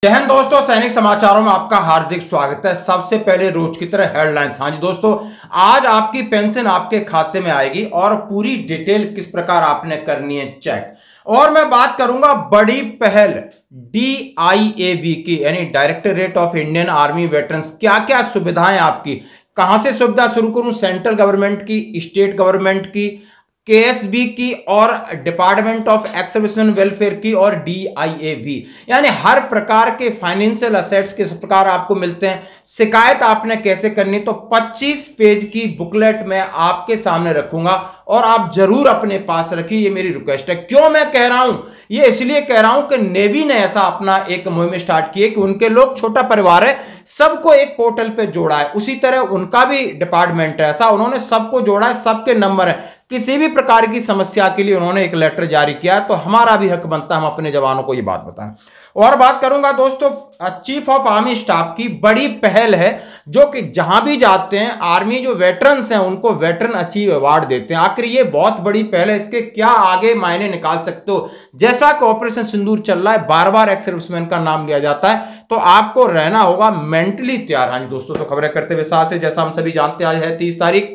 जय हिंद दोस्तों, सैनिक समाचारों में आपका हार्दिक स्वागत है। सबसे पहले रोज की तरह हेडलाइंस। हाँ जी दोस्तों, आज आपकी पेंशन आपके खाते में आएगी और पूरी डिटेल किस प्रकार आपने करनी है चेक। और मैं बात करूंगा बड़ी पहल DIAV की, यानी directorate of Indian army veterans. क्या क्या सुविधाएं आपकी, कहां से सुविधा शुरू करूं? सेंट्रल गवर्नमेंट की, स्टेट गवर्नमेंट की, KSB की और department of ex serviceman welfare की और DIAV, यानी हर प्रकार के फाइनेंशियल असेट्स किस प्रकार आपको मिलते हैं, शिकायत आपने कैसे करनी। तो 25 पेज की बुकलेट मैं आपके सामने रखूंगा और आप जरूर अपने पास रखिए, ये मेरी रिक्वेस्ट है। क्यों मैं कह रहा हूं ये? इसलिए कह रहा हूं कि नेवी ने ऐसा अपना एक मुहिम स्टार्ट की है कि उनके लोग, छोटा परिवार है, सबको एक पोर्टल पे जोड़ा है। उसी तरह उनका भी डिपार्टमेंट है ऐसा, उन्होंने सबको जोड़ा है, सबके नंबर है। किसी भी प्रकार की समस्या के लिए उन्होंने एक लेटर जारी किया, तो हमारा भी हक बनता है हम अपने जवानों को ये बात बताएं। और बात करूंगा दोस्तों चीफ ऑफ आर्मी स्टाफ की। बड़ी पहल है जो कि जहां भी जाते हैं आर्मी जो वेटरन्स हैं उनको वेटरन अचीव अवार्ड देते हैं। आखिर ये बहुत बड़ी पहल है, इसके क्या आगे मायने निकाल सकते हो? जैसा कि ऑपरेशन सिंदूर चल रहा है, बार बार एक्स सर्विसमैन का नाम लिया जाता है, तो आपको रहना होगा मेंटली तैयार। हाँ जी दोस्तों, तो खबरें करते हुए साथ से, जैसा हम सभी जानते हैं, आज है 30 तारीख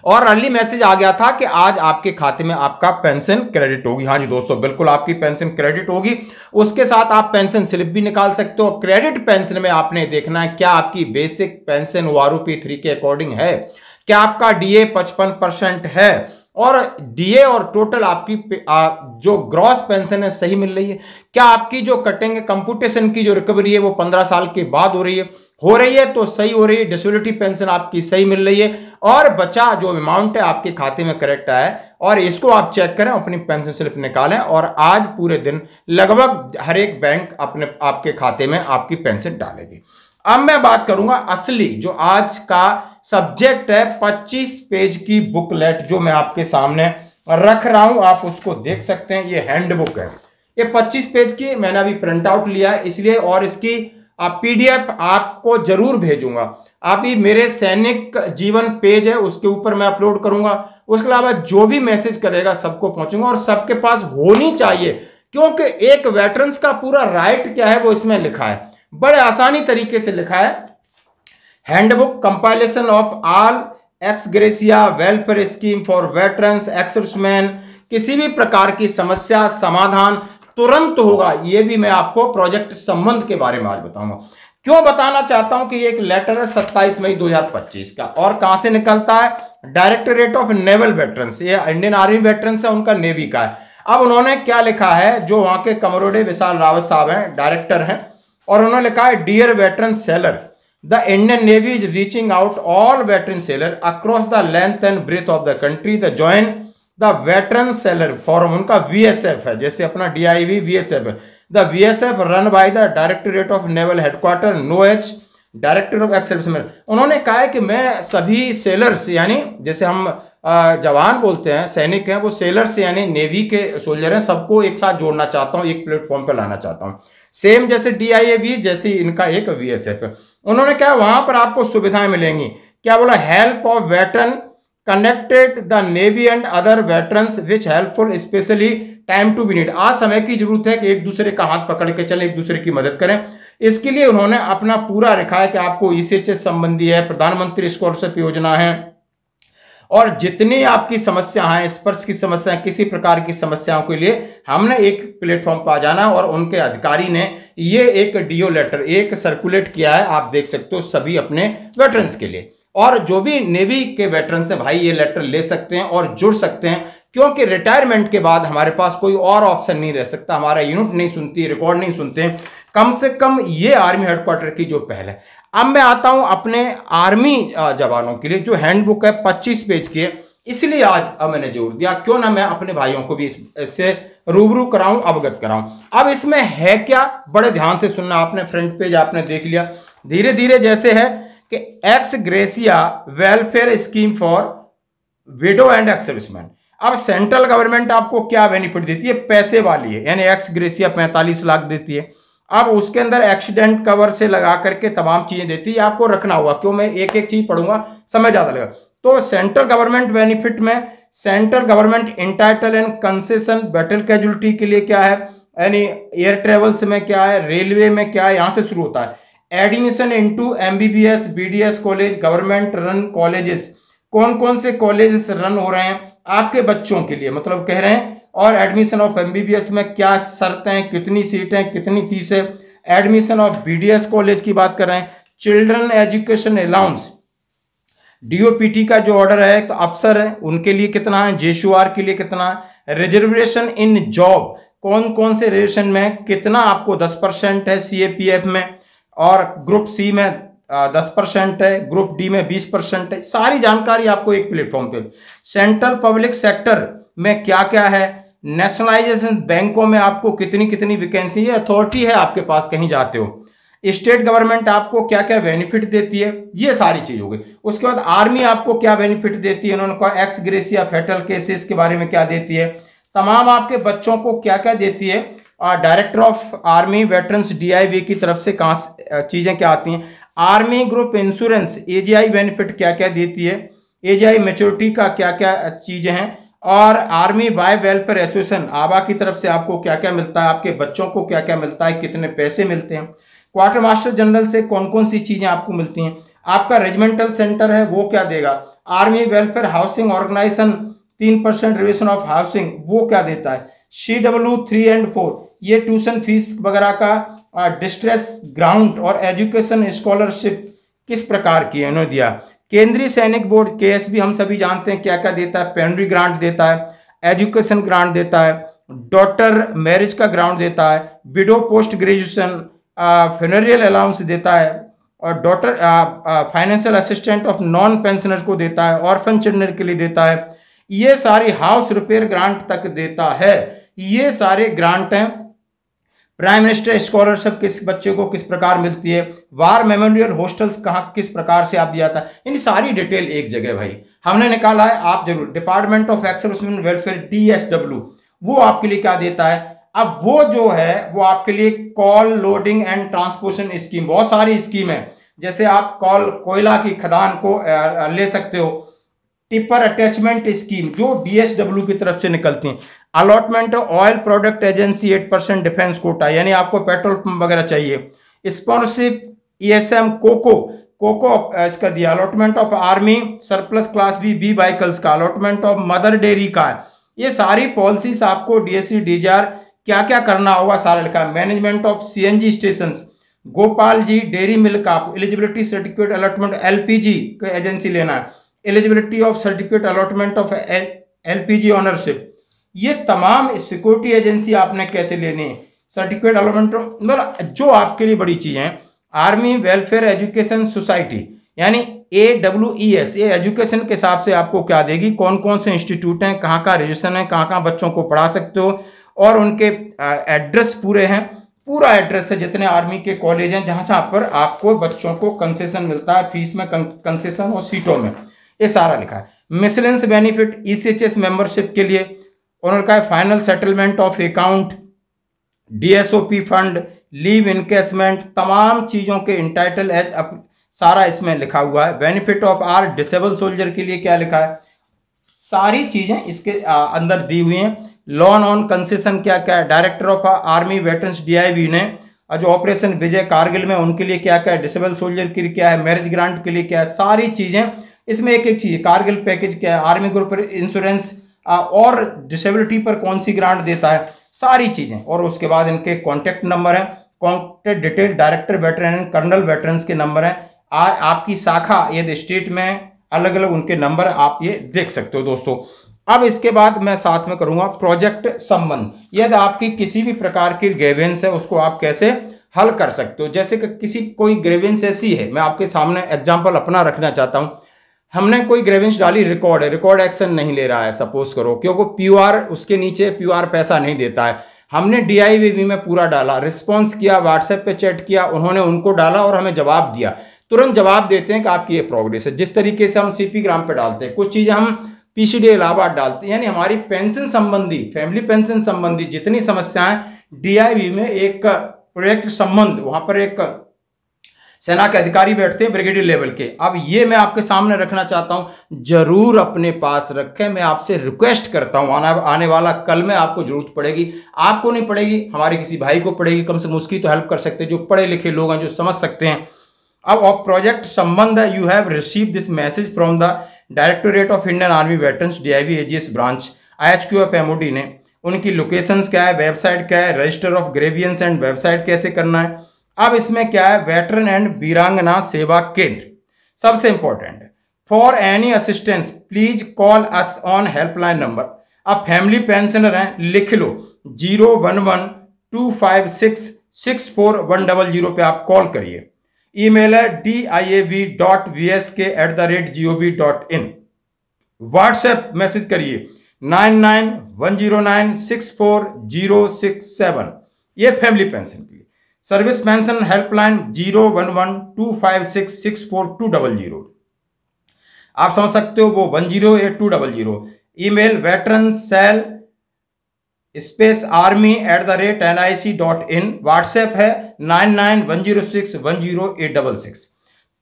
और अर्ली मैसेज आ गया था कि आज आपके खाते में आपका पेंशन क्रेडिट होगी। हाँ जी दोस्तों, बिल्कुल आपकी पेंशन क्रेडिट होगी। उसके साथ आप पेंशन स्लिप भी निकाल सकते हो। क्रेडिट पेंशन में आपने देखना है क्या आपकी बेसिक पेंशन ORP3 के अकॉर्डिंग है, क्या आपका DA 55% है, और DA और टोटल आपकी जो ग्रॉस पेंशन है सही मिल रही है, क्या आपकी जो कटेंगे कंप्यूटेशन की जो रिकवरी है वो 15 साल के बाद हो रही है तो सही हो रही है, डिसेबिलिटी पेंशन आपकी सही मिल रही है, और बचा जो अमाउंट है आपके खाते में करेक्ट आया है। और इसको आप चेक करें, अपनी पेंशन स्लिप निकालें, और आज पूरे दिन लगभग हर एक बैंक अपने आपके खाते में आपकी पेंशन डालेगी। अब मैं बात करूंगा असली जो आज का सब्जेक्ट है, 25 पेज की बुकलेट जो मैं आपके सामने रख रहा हूं, आप उसको देख सकते हैं। ये हैंडबुक है, ये 25 पेज की मैंने अभी प्रिंट आउट लिया है इसलिए, और इसकी PDF आपको जरूर भेजूंगा। अभी मेरे सैनिक जीवन पेज है उसके ऊपर मैं अपलोड करूंगा। उसके अलावा जो भी मैसेज करेगा सबको पहुंचूंगा, और सबके पास होनी चाहिए, क्योंकि एक वेटरन्स का पूरा राइट क्या है वो इसमें लिखा है, बड़े आसानी तरीके से लिखा है। Handbook compilation of all x gratia welfare scheme for veterans ex serviceman. किसी भी प्रकार की समस्या समाधान तुरंत होगा। यह भी मैं आपको प्रोजेक्ट संबंध के बारे में आज बताऊंगा। क्यों बताना चाहता हूं कि एक लेटर है 27 मई 2025 का, और कहां से निकलता है? डायरेक्टरेट ऑफ नेवल वेटरन्स, ये इंडियन आर्मी वेटरन्स है, उनका नेवी का है। अब उन्होंने क्या लिखा है, जो वहां के कमरोडे विशाल रावत साहब हैं, डायरेक्टर हैं, और उन्होंने लिखा है, dear veteran sailor, the Indian navy is reaching out all veteran sailor across the length and breath of the country the join the veteran sailor forum. उनका VSF है, जैसे अपना DIV VSF है। The VSF run by the directorate of naval headquarter NOH, director of ex serviceman. उन्होंने कहा है कि मैं सभी सेलर्स, यानी जैसे हम जवान बोलते हैं, सैनिक हैं, वो सेलर्स यानी नेवी के सोल्जर हैं, सबको एक साथ जोड़ना चाहता हूं, एक प्लेटफॉर्म पर लाना चाहता हूं, सेम जैसे DIAV जैसे इनका एक VSF है। उन्होंने कहा वहां पर आपको सुविधाएं मिलेंगी। क्या बोला? Help of veteran connected the navy and other veterans which helpful specially time to be need. आज समय की जरूरत है कि एक दूसरे का हाथ पकड़ के चलें, एक दूसरे की मदद करें। इसके लिए उन्होंने अपना पूरा लिखा है कि आपको ECHS संबंधी है, प्रधानमंत्री स्कॉलरशिप योजना है, और जितनी आपकी समस्या है, स्पर्श की समस्या, किसी प्रकार की समस्याओं के लिए हमने एक प्लेटफॉर्म पर आ जाना, और उनके अधिकारी ने ये एक DO लेटर एक सर्कुलेट किया है, आप देख सकते हो, सभी अपने वेटरन्स के लिए। और जो भी नेवी के वेटरन्स हैं भाई, ये लेटर ले सकते हैं और जुड़ सकते हैं, क्योंकि रिटायरमेंट के बाद हमारे पास कोई और ऑप्शन नहीं रह सकता। हमारा यूनिट नहीं सुनती, रिकॉर्ड नहीं सुनते, कम से कम ये आर्मी हेडक्वार्टर की जो पहल है। अब मैं आता हूं अपने आर्मी जवानों के लिए, जो हैंडबुक है 25 पेज की है, इसलिए आज अब मैंने जोर दिया, क्यों ना मैं अपने भाइयों को भी इससे रूबरू कराऊं, अवगत कराऊं। अब इसमें है क्या, बड़े ध्यान से सुनना। आपने फ्रंट पेज आपने देख लिया, धीरे धीरे जैसे है कि x gratia welfare scheme for window and ex serviceman. अब सेंट्रल गवर्नमेंट आपको क्या बेनिफिट देती है? पैसे वाली है, यानी एक्स ग्रेसिया 45 लाख देती है। अब उसके अंदर एक्सीडेंट कवर से लगा करके तमाम चीजें देती है, आपको रखना होगा। क्यों? मैं एक एक चीज पढ़ूंगा, समय ज्यादा लगेगा। तो सेंट्रल गवर्नमेंट बेनिफिट में central government entitle and concession battle casualty के लिए क्या है? यानी एयर ट्रेवल्स में क्या है, रेलवे में क्या है, यहाँ से शुरू होता है। Admission into MBBS BDS college, government run colleges, कौन कौन से कॉलेजेस रन हो रहे हैं आपके बच्चों के लिए, मतलब कह रहे हैं। और एडमिशन ऑफ एमबीबीएस में क्या शर्तें हैं, कितनी सीटें, कितनी फीस है। एडमिशन ऑफ बीडीएस कॉलेज की बात कर रहे हैं। चिल्ड्रन एजुकेशन अलाउंस, डीओपीटी का जो ऑर्डर है तो अफसर है उनके लिए कितना है, जेशुआर के लिए कितना है। रिजर्वेशन इन जॉब, कौन कौन से रिजर्वेशन में कितना आपको 10% है सीएपीएफ में, और ग्रुप सी में 10% है, ग्रुप डी में 20% है। सारी जानकारी आपको एक प्लेटफॉर्म पे। सेंट्रल पब्लिक सेक्टर में क्या क्या है, नेशनलाइजेशन बैंकों में आपको कितनी कितनी वैकेंसी है, अथॉरिटी है आपके पास कहीं जाते हो। स्टेट गवर्नमेंट आपको क्या क्या बेनिफिट देती है, ये सारी चीज हो गई। उसके बाद आर्मी आपको क्या बेनिफिट देती है, उन्होंने कहा एक्स ग्रेसिया फेटल केसेस के बारे में क्या देती है, तमाम आपके बच्चों को क्या क्या देती है। Director of army veterans DIV की तरफ से कहाँ चीजें क्या आती हैं। Army group insurance AGI benefit क्या क्या देती है, एजीआई मैच्योरिटी का क्या क्या चीजें हैं। और आर्मी वाई वेलफेयर एसोसिएशन आबा की तरफ से आपको क्या क्या मिलता है, आपके बच्चों को क्या क्या मिलता है, कितने पैसे मिलते हैं। क्वार्टर मास्टर जनरल से कौन कौन सी चीजें आपको मिलती हैं। आपका रेजिमेंटल सेंटर है वो क्या देगा। Army welfare housing organisation 3% reservation of housing वो क्या देता है। CW 3 और 4 ये ट्यूशन फीस वगैरह का डिस्ट्रेस ग्राउंड और एजुकेशन स्कॉलरशिप किस प्रकार की है उन्होंने दिया। केंद्रीय सैनिक बोर्ड केएसबी हम सभी जानते हैं क्या क्या देता है, पेनरी ग्रांट देता है, एजुकेशन ग्रांट देता है, डॉटर मैरिज का ग्रांट देता है, विडो पोस्ट ग्रेजुएशन फ्यूनरियल अलाउंस देता है, और daughter financial assistant of non pensioners को देता है, ऑर्फन चिल्ड्रन के लिए देता है। ये सारी हाउस रिपेयर ग्रांट तक देता है। ये सारे ग्रांट हैं। प्राइम मिनिस्टर स्कॉलरशिप किस बच्चे को किस प्रकार मिलती है, वार मेमोरियल हॉस्टल्स कहाँ किस प्रकार से आप दिया जाता है, इन सारी डिटेल एक जगह भाई हमने निकाला है। आप जरूर डिपार्टमेंट ऑफ एक्सर्विसमेन वेलफेयर DSW वो आपके लिए क्या देता है। अब वो जो है वो आपके लिए call loading and transportation scheme, बहुत सारी स्कीम है। जैसे आप कोयला की खदान को ले सकते हो। टिपर अटैचमेंट स्कीम जो DSW की तरफ से निकलती हैं। Allotment oil product agency 8% defence quota, यानी आपको पेट्रोल पंप वगैरह चाहिए। स्पॉन्सरशिप ESM कोको इसका दिया। Allotment of army surplus class B vehicles का, अलॉटमेंट ऑफ मदर डेयरी का। ये सारी पॉलिसीज आपको DSC DGR क्या क्या करना होगा सारा लिखा है। Management of CNG station, Gopal ji dairy milk का आपको एलिजिबिलिटी सर्टिफिकेट अलॉटमेंट LPG का एजेंसी लेना है। Eligibility of certificate allotment of LPG ownership, ये तमाम सिक्योरिटी एजेंसी आपने कैसे लेनी है। सर्टिफिकेट अलॉटमेंट मतलब जो आपके लिए बड़ी चीज है। आर्मी वेलफेयर एजुकेशन सोसाइटी यानी AWES, ये एजुकेशन के हिसाब से आपको क्या देगी, कौन कौन से इंस्टीट्यूट हैं, कहाँ का रजिस्ट्रेशन है, कहाँ कहाँ बच्चों को पढ़ा सकते हो, और उनके एड्रेस पूरे हैं। पूरा एड्रेस है जितने आर्मी के कॉलेज हैं जहाँ जहाँ पर आपको बच्चों को कंसेशन मिलता है, फीस में कंसेशन और सीटों में, ये सारा लिखा है। मिसलेंस बेनिफिट ECHS मेंबरशिप के लिए उन्होंने कहा final settlement of account, DSOP fund, leave encasement, तमाम चीज़ों के इंटाइटल एज सारा इसमें लिखा हुआ है। Benefit of our disable soldier के लिए क्या लिखा है, सारी चीज़ें इसके अंदर दी हुई हैं। लॉन ऑन कंसेशन क्या क्या है। Director of army veterans DIV ने जो ऑपरेशन विजय कारगिल में उनके लिए क्या क्या है, डिसेबल सोल्जर के लिए क्या है, मैरिज ग्रांट के लिए क्या है, सारी चीज़ें इसमें एक एक चीज़। कारगिल पैकेज क्या है, आर्मी ग्रुप इंश्योरेंस और डिसेबिलिटी पर कौन सी ग्रांट देता है, सारी चीज़ें। और उसके बाद इनके कॉन्टैक्ट नंबर है, contact detail director veteran colonel veterans के नंबर है। आपकी शाखा यदि स्टेट में अलग अलग उनके नंबर आप ये देख सकते हो दोस्तों। अब इसके बाद मैं साथ में करूंगा प्रोजेक्ट संबंध। यदि आपकी किसी भी प्रकार की ग्रीवेंस है उसको आप कैसे हल कर सकते हो। जैसे कि किसी कोई ग्रीवेंस ऐसी है, मैं आपके सामने एग्जांपल अपना रखना चाहता हूं। हमने कोई ग्रीवेंस डाली, रिकॉर्ड है, रिकॉर्ड एक्शन नहीं ले रहा है सपोज करो, क्योंकि PR उसके नीचे PR पैसा नहीं देता है। हमने DIVV में पूरा डाला, रिस्पॉन्स किया, व्हाट्सएप पे चैट किया, उन्होंने उनको डाला और हमें जवाब दिया। तुरंत जवाब देते हैं कि आपकी ये प्रोग्रेस है। जिस तरीके से हम CP ग्राम पे डालते हैं, कुछ चीज़ें हम PCD इलाहाबाद डालते हैं, यानी हमारी पेंशन संबंधी, फैमिली पेंशन संबंधी जितनी समस्याएं DIV में एक प्रोजेक्ट संबंध, वहां पर एक सेना के अधिकारी बैठते हैं ब्रिगेडियर लेवल के। अब ये मैं आपके सामने रखना चाहता हूं, जरूर अपने पास रखें। मैं आपसे रिक्वेस्ट करता हूं, आने वाला कल में आपको जरूरत पड़ेगी, आपको नहीं पड़ेगी, हमारे किसी भाई को पड़ेगी, कम से कम उसकी तो हेल्प कर सकते हैं, जो पढ़े लिखे लोग हैं, जो समझ सकते हैं। अब प्रोजेक्ट संबंध है, you have receive this message from the directorate of Indian army veterans DIV AGS branch IHQ of MOD ने। उनकी लोकेशंस क्या है, वेबसाइट क्या है, register of grievance and website कैसे करना है। अब इसमें क्या है, वेटरन एंड वीरांगना सेवा केंद्र सबसे इंपॉर्टेंट है। For any assistance please call us on helpline number. अब फैमिली पेंशनर हैं, लिख लो 01125664100 पे आप कॉल करिए। ईमेल है diav.vsk@gov.in। व्हाट्सएप मैसेज करिए 9910964067। ये फैमिली पेंशन के लिए। Service pension helpline 01125664200। आप समझ सकते हो, वो 108200। Email veteranCell@army@nic.in। व्हाट्सएप है 9910610866।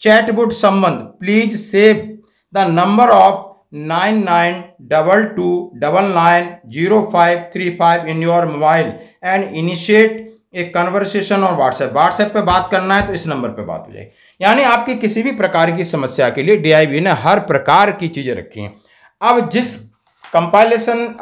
चैटबुट संबंध please save the number of 9922990535 in your mobile and initiate एक कन्वर्सेशन और व्हाट्सएप पे बात करना है तो इस नंबर पे बात हो जाएगी। यानी आपकी किसी भी प्रकार की समस्या के लिए DIV ने हर प्रकार की चीजें रखी हैं। अब जिस कंपाइलेशन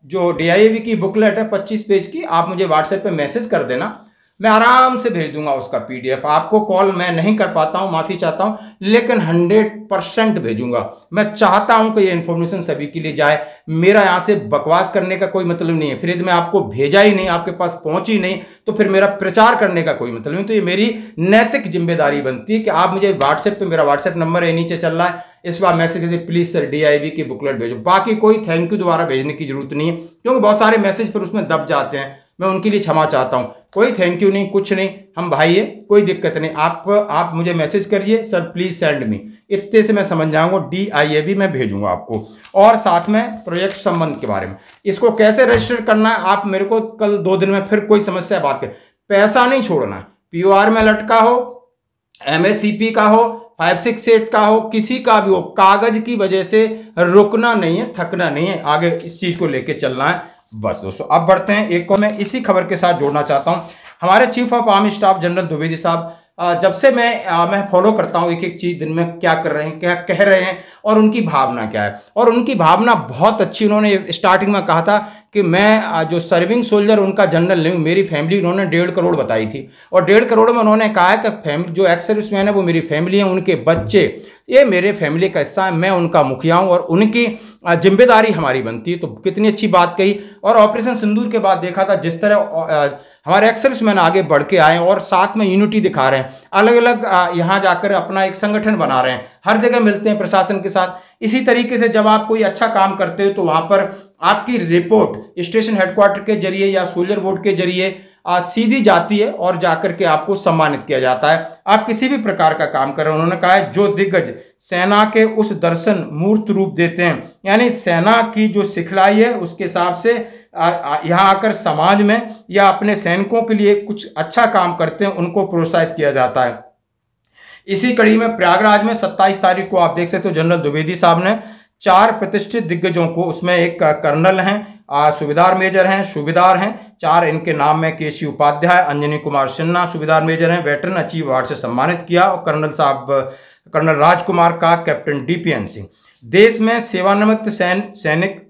जो DIV की बुकलेट है 25 पेज की, आप मुझे व्हाट्सएप पे मैसेज कर देना, मैं आराम से भेज दूंगा उसका PDF। आपको कॉल मैं नहीं कर पाता हूं, माफी चाहता हूं, लेकिन 100% भेजूंगा। मैं चाहता हूं कि ये इन्फॉर्मेशन सभी के लिए जाए। मेरा यहां से बकवास करने का कोई मतलब नहीं है। फिर यदि मैं आपको भेजा ही नहीं, आपके पास पहुंची नहीं, तो फिर मेरा प्रचार करने का कोई मतलब नहीं। तो ये मेरी नैतिक जिम्मेदारी बनती है कि आप मुझे व्हाट्सएप पे, मेरा व्हाट्सएप नंबर है नीचे चल रहा है, इस बार मैसेज कीजिए प्लीज सर DIV की बुकलेट भेजो। बाकी कोई थैंक यू दोबारा भेजने की जरूरत नहीं है, क्योंकि बहुत सारे मैसेज फिर उसमें दब जाते हैं। मैं उनके लिए क्षमा चाहता हूं। कोई थैंक यू नहीं, कुछ नहीं, हम भाई है, कोई दिक्कत नहीं। आप मुझे मैसेज करिए सर प्लीज सेंड मी, इतने से मैं समझ जाऊंगा। DIV मैं भेजूंगा आपको। और साथ में प्रोजेक्ट संबंध के बारे में, इसको कैसे रजिस्टर करना है, आप मेरे को कल 2 दिन में फिर कोई समस्या बात करें। पैसा नहीं छोड़ना, POR में लटका हो, MSCP का हो, 568 का हो, किसी का भी हो, कागज की वजह से रुकना नहीं है, थकना नहीं है, आगे इस चीज को लेके चलना है। बस दोस्तों, अब बढ़ते हैं। एक को मैं इसी खबर के साथ जोड़ना चाहता हूं। हमारे chief of army staff general Dwivedi साहब, जब से मैं फॉलो करता हूं एक एक चीज दिन में क्या कर रहे हैं, क्या कह रहे हैं और उनकी भावना क्या है। और उनकी भावना बहुत अच्छी। उन्होंने स्टार्टिंग में कहा था कि मैं जो सर्विंग सोल्जर उनका जनरल नहीं हूँ, मेरी फैमिली उन्होंने 1.5 करोड़ बताई थी। और 1.5 करोड़ में उन्होंने कहा है कि फैमिली जो एक्स सर्विसमैन है वो मेरी फैमिली है, उनके बच्चे ये मेरे फैमिली का हिस्सा है, मैं उनका मुखिया हूँ और उनकी जिम्मेदारी हमारी बनती है। तो कितनी अच्छी बात कही। और ऑपरेशन सिंदूर के बाद देखा था जिस तरह हमारे एक्स सर्विसमैन आगे बढ़ के आए और साथ में यूनिटी दिखा रहे हैं, अलग अलग यहाँ जाकर अपना एक संगठन बना रहे हैं, हर जगह मिलते हैं प्रशासन के साथ। इसी तरीके से जब आप कोई अच्छा काम करते हो तो वहां पर आपकी रिपोर्ट स्टेशन हेडक्वार्टर के जरिए या सोल्जर बोर्ड के जरिए सीधी जाती है और जाकर के आपको सम्मानित किया जाता है। आप किसी भी प्रकार का काम कर रहे हैं। उन्होंने कहा है जो दिग्गज सेना के उस दर्शन मूर्त रूप देते हैं, यानी सेना की जो सिखलाई है उसके हिसाब से यहाँ आकर समाज में या अपने सैनिकों के लिए कुछ अच्छा काम करते हैं, उनको प्रोत्साहित किया जाता है। इसी कड़ी में प्रयागराज में 27 तारीख को आप देख सकते हो जनरल द्विवेदी साहब ने 4 प्रतिष्ठित दिग्गजों को, उसमें एक कर्नल हैं, सूबेदार मेजर हैं, सूबेदार हैं, 4 इनके नाम में केसी उपाध्याय, अंजनी कुमार सिन्हा सूबेदार मेजर हैं, वेटरन अचीव अवार्ड से सम्मानित किया। और कर्नल राजकुमार का, कैप्टन DPN सिंह। देश में सेवानिवृत्त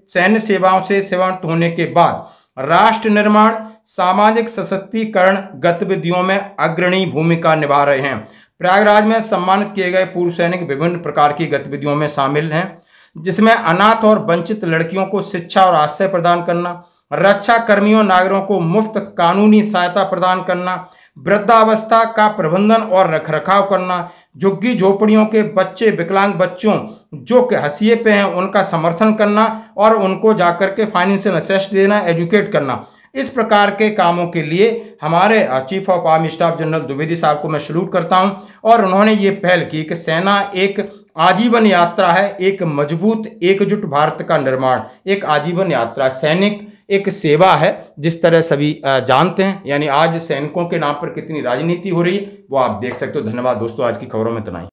सैन्य सेवाओं से सेवानिवृत्त होने के बाद राष्ट्र निर्माण, सामाजिक सशक्तिकरण गतिविधियों में अग्रणी भूमिका निभा रहे हैं। प्रयागराज में सम्मानित किए गए पूर्व सैनिक विभिन्न प्रकार की गतिविधियों में शामिल हैं, जिसमें अनाथ और वंचित लड़कियों को शिक्षा और आश्रय प्रदान करना, रक्षा कर्मियों नागरिकों को मुफ्त कानूनी सहायता प्रदान करना, वृद्धावस्था का प्रबंधन और रखरखाव करना, झुग्गी झोपड़ियों के बच्चे, विकलांग बच्चों जो कि हंसिए पे हैं उनका समर्थन करना और उनको जाकर के फाइनेंशियल असिस्ट देना, एजुकेट करना। इस प्रकार के कामों के लिए हमारे chief of army staff general Dwivedi साहब को मैं सैल्यूट करता हूं। और उन्होंने ये पहल की कि सेना एक आजीवन यात्रा है, एक मजबूत एकजुट भारत का निर्माण, एक आजीवन यात्रा। सैनिक एक सेवा है, जिस तरह सभी जानते हैं। यानी आज सैनिकों के नाम पर कितनी राजनीति हो रही है वो आप देख सकते हो। धन्यवाद दोस्तों, आज की खबरों में इतना ही।